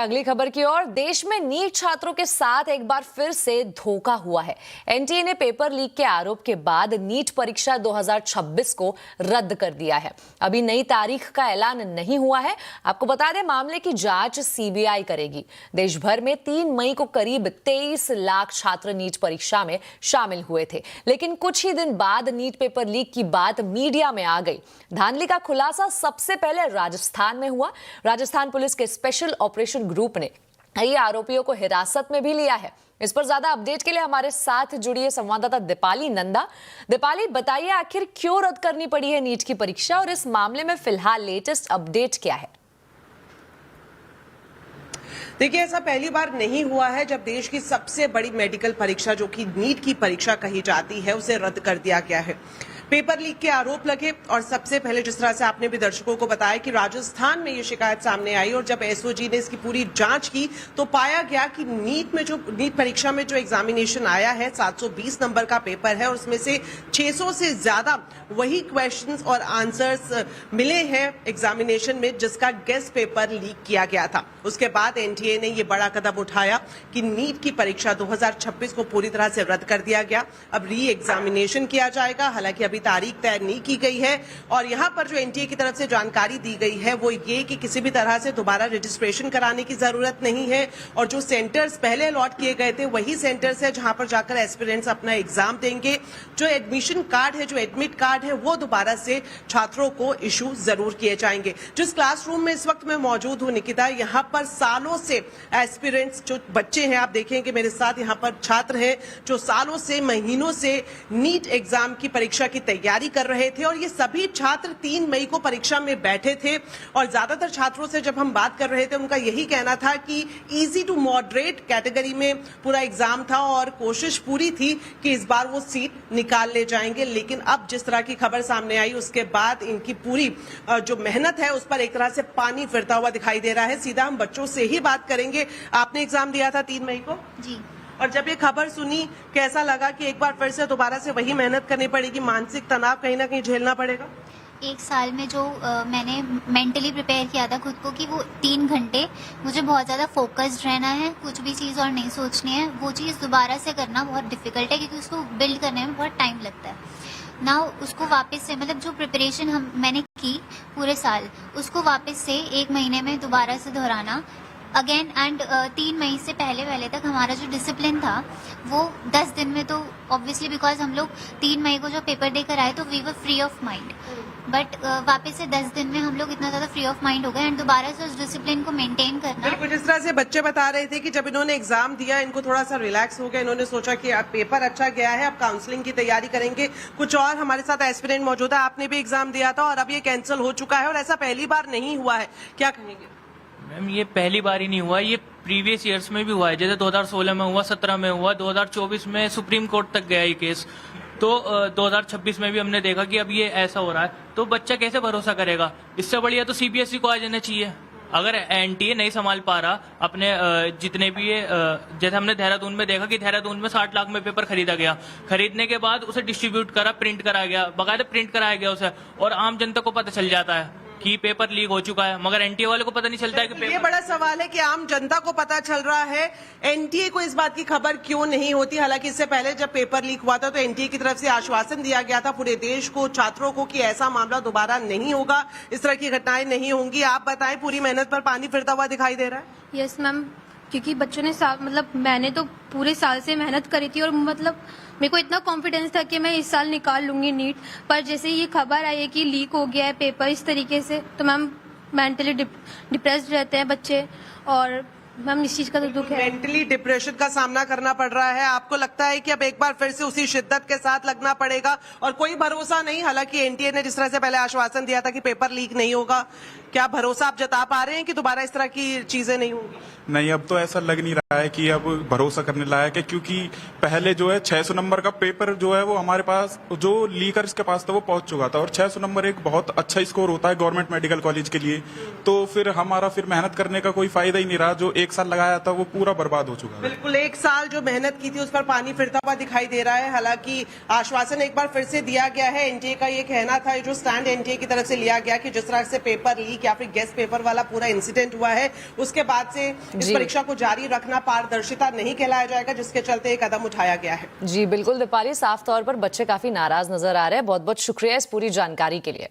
अगली खबर की ओर। देश में नीट छात्रों के साथ एक बार फिर से धोखा हुआ है। एनटीए ने पेपर लीक के आरोप के बाद नीट परीक्षा 2026 को रद्द कर दिया है। अभी नई तारीख का ऐलान नहीं हुआ है। आपको बता दें, मामले की जांच सीबीआई करेगी। देश भर में 3 मई को करीब 23 लाख छात्र नीट परीक्षा में शामिल हुए थे, लेकिन कुछ ही दिन बाद नीट पेपर लीक की बात मीडिया में आ गई। धांधली का खुलासा सबसे पहले राजस्थान में हुआ। राजस्थान पुलिस के स्पेशल ऑपरेशन ग्रुप ने कई आरोपियों को हिरासत में भी लिया है। इस पर ज्यादा अपडेट के लिए हमारे साथ जुड़ी है संवाददाता दीपाली नंदा। दीपाली, बताइए आखिर क्यों रद्द करनी पड़ी है नीट की परीक्षा और इस मामले में फिलहाल लेटेस्ट अपडेट क्या है? देखिए, ऐसा पहली बार नहीं हुआ है जब देश की सबसे बड़ी मेडिकल परीक्षा जो कि नीट की परीक्षा कही जाती है उसे रद्द कर दिया गया है। पेपर लीक के आरोप लगे और सबसे पहले जिस तरह से आपने भी दर्शकों को बताया कि राजस्थान में ये शिकायत सामने आई और जब एसओजी ने इसकी पूरी जांच की तो पाया गया कि नीट परीक्षा में जो एग्जामिनेशन आया है 720 नंबर का पेपर है और उसमें से 600 से ज्यादा वही क्वेश्चंस और आंसर्स मिले हैं एग्जामिनेशन में जिसका गेस्ट पेपर लीक किया गया था। उसके बाद एनटीए ने ये बड़ा कदम उठाया कि नीट की परीक्षा 2026 को पूरी तरह से रद्द कर दिया गया। अब री एग्जामिनेशन किया जाएगा। हालांकि अभी तारीख तय नहीं की गई है और यहां पर जो एनटीए की तरफ से जानकारी दी गई है वो ये कि किसी भी तरह से दोबारा रजिस्ट्रेशन कराने की जरूरत नहीं है और जो सेंटर्स पहले अलॉट किए गए थे वही सेंटर्स है जहां पर जाकर एस्पिरेंट्स अपना एग्जाम देंगे। जो एडमिशन कार्ड है, जो एडमिट कार्ड है, वो दोबारा से छात्रों को इशू जरूर किए जाएंगे। जिस क्लासरूम में इस वक्त मैं मौजूद हूं निकिता, यहां पर सालों से एस्पिरेंट्स जो बच्चे हैं, आप देखेंगे मेरे साथ यहाँ पर छात्र हैं जो सालों से, महीनों से नीट एग्जाम की परीक्षा की तैयारी कर रहे थे और ये सभी छात्र 3 मई को परीक्षा में बैठे थे और ज्यादातर छात्रों से जब हम बात कर रहे थे उनका यही कहना था कि इजी टू मॉडरेट कैटेगरी में पूरा एग्जाम था और कोशिश पूरी थी कि इस बार वो सीट निकाल ले जाएंगे। लेकिन अब जिस तरह की खबर सामने आई उसके बाद इनकी पूरी जो मेहनत है उस पर एक तरह से पानी फिरता हुआ दिखाई दे रहा है। सीधा हम बच्चों से ही बात करेंगे। आपने एग्जाम दिया था 3 मई को? जी। और जब ये खबर सुनी कैसा लगा कि एक बार फिर से दोबारा से वही मेहनत करनी पड़ेगी, मानसिक तनाव कहीं ना कहीं झेलना पड़ेगा? एक साल में जो मैंने मेंटली प्रिपेयर किया था खुद को कि वो 3 घंटे मुझे बहुत ज़्यादा फोकस्ड रहना है, कुछ भी चीज़ और नहीं सोचनी है, वो चीज़ दोबारा से करना बहुत डिफिकल्ट है क्योंकि उसको बिल्ड करने में बहुत टाइम लगता है ना। उसको वापस से मतलब जो प्रिपरेशन मैंने की पूरे साल उसको वापस से 1 महीने में दोबारा से दोहराना अगेन एंड 3 मई से पहले तक हमारा जो डिसिप्लिन था वो 10 दिन में, तो ऑब्वियसली बिकॉज हम लोग 3 मई को जो पेपर देकर आए तो we were free of mind, but वापस से 10 दिन में हम लोग इतना ज़्यादा फ्री ऑफ माइंड हो गए एंड दोबारा से उस डिसिप्लिन को मेंटेन करना। बिल्कुल, जिस तरह से बच्चे बता रहे थे कि जब इन्होंने एग्जाम दिया इनको थोड़ा सा रिलैक्स हो गया, इन्होंने सोचा कि अब पेपर अच्छा गया है, अब काउंसलिंग की तैयारी करेंगे। कुछ और हमारे साथ एस्पिरेंट मौजूद है, आपने भी एग्जाम दिया था और अब ये कैंसिल हो चुका है और ऐसा पहली बार नहीं हुआ है, क्या कहेंगे? मैम, ये पहली बार ही नहीं हुआ, ये प्रीवियस ईयर्स में भी हुआ है। जैसे 2016 में हुआ, 17 में हुआ, 2024 में सुप्रीम कोर्ट तक गया ये केस, तो 2026 में भी हमने देखा कि अब ये ऐसा हो रहा है। तो बच्चा कैसे भरोसा करेगा? इससे बढ़िया तो सीबीएसई को आ जाना चाहिए। अगर एनटीए नहीं संभाल पा रहा अपने जितने भी ये जैसे हमने देहरादून में देखा कि देहरादून में 60 लाख में पेपर खरीदा गया, खरीदने के बाद उसे डिस्ट्रीब्यूट करा, प्रिंट कराया गया, बकायदा प्रिंट कराया गया उसे, और आम जनता को पता चल जाता है कि पेपर लीक हो चुका है, मगर एनटीए वाले को पता नहीं चलता है कि ये बड़ा सवाल है कि आम जनता को पता चल रहा है, एनटीए को इस बात की खबर क्यों नहीं होती? हालांकि इससे पहले जब पेपर लीक हुआ था तो एनटीए की तरफ से आश्वासन दिया गया था पूरे देश को, छात्रों को, कि ऐसा मामला दोबारा नहीं होगा, इस तरह की घटनाएं नहीं होंगी। आप बताएं, पूरी मेहनत पर पानी फिरता हुआ दिखाई दे रहा है? यस मैम, क्योंकि बच्चों ने मतलब मैंने तो पूरे साल से मेहनत करी थी और मतलब मेरे को इतना कॉन्फिडेंस था कि मैं इस साल निकाल लूंगी नीट, पर जैसे ये खबर आई है कि लीक हो गया है पेपर इस तरीके से, तो मैम मेंटली डिप्रेस्ड रहते हैं बच्चे और मैम इस चीज का तो दुख है। मेंटली डिप्रेशन का सामना करना पड़ रहा है। आपको लगता है कि अब एक बार फिर से उसी शिद्दत के साथ लगना पड़ेगा और कोई भरोसा नहीं? हालांकि एनटीए ने जिस तरह से पहले आश्वासन दिया था कि पेपर लीक नहीं होगा, क्या भरोसा आप जता पा रहे हैं कि दोबारा इस तरह की चीजें नहीं होंगी? नहीं, अब तो ऐसा लग नहीं रहा है कि अब भरोसा करने लायक है, क्योंकि पहले जो है 600 नंबर का पेपर जो है वो हमारे पास, जो लीकर्स के पास था वो पहुंच चुका था और 600 नंबर एक बहुत अच्छा स्कोर होता है गवर्नमेंट मेडिकल कॉलेज के लिए। तो फिर हमारा मेहनत करने का कोई फायदा ही नहीं रहा। जो 1 साल लगाया था वो पूरा बर्बाद हो चुका है। बिल्कुल, 1 साल जो मेहनत की थी उस पर पानी फिरता हुआ दिखाई दे रहा है। हालांकि आश्वासन एक बार फिर से दिया गया है। एनटीए का ये कहना था, जो स्टैंड एनटीए की तरफ से लिया गया, कि जिस तरह से पेपर लीक या फिर गेस्ट पेपर वाला पूरा इंसिडेंट हुआ है, उसके बाद से इस परीक्षा को जारी रखना पारदर्शिता नहीं कहलाया जाएगा, जिसके चलते एक कदम उठाया गया है। जी बिल्कुल दीपाली, साफ तौर पर बच्चे काफी नाराज नजर आ रहे हैं। बहुत बहुत शुक्रिया इस पूरी जानकारी के लिए।